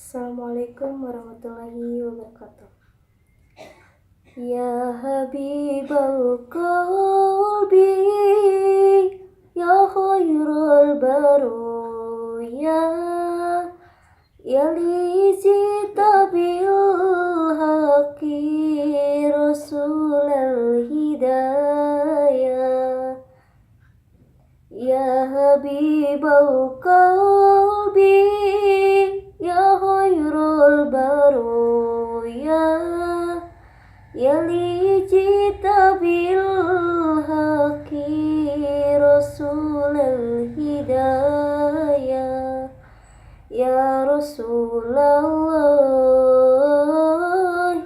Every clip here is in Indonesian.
Assalamualaikum warahmatullahi wabarakatuh. Ya Habibal Qalbi, ya khairul baroya, ya lizita bil haqi rasulal hidayah. Ya Habibal Qalbi, ya khairul baroya, ya lijita bil haqi rasulal hidayah. Ya Rasulullah,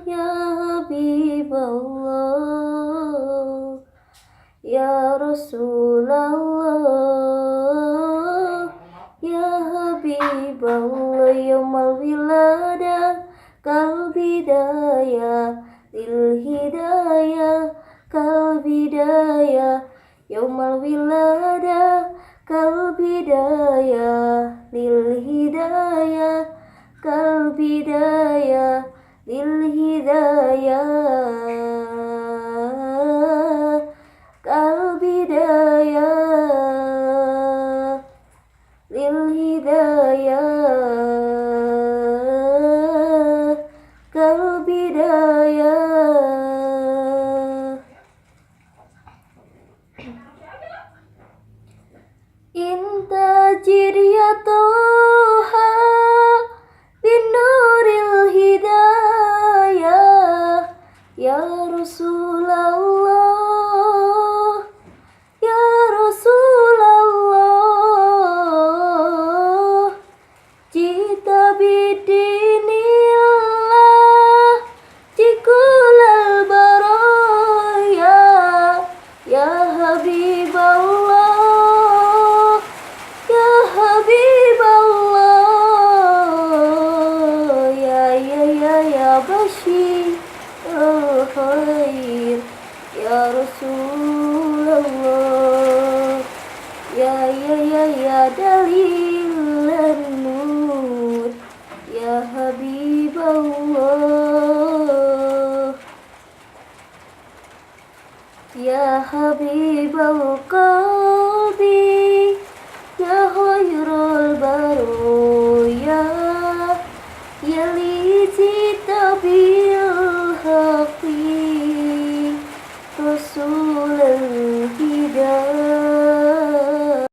ya Habiballah, ya Rasulullah, ya Habiballah. Yaumal wilada kal bidayah lil hidayah kal bidayah. Yaumal wilada kal bidayah lil hidayah kal bidayah lil hidayah kal bidayah lil hidayah kal bidayah. Intajir ya Toha bin nuril hidayah, ya Rasulullah, ya Rasulullah. Jita bidinillah jikulal baraya, ya Habiballah, ya Habiballah. Ya Bashir al-khair, ya Rasulullah. Ya dalil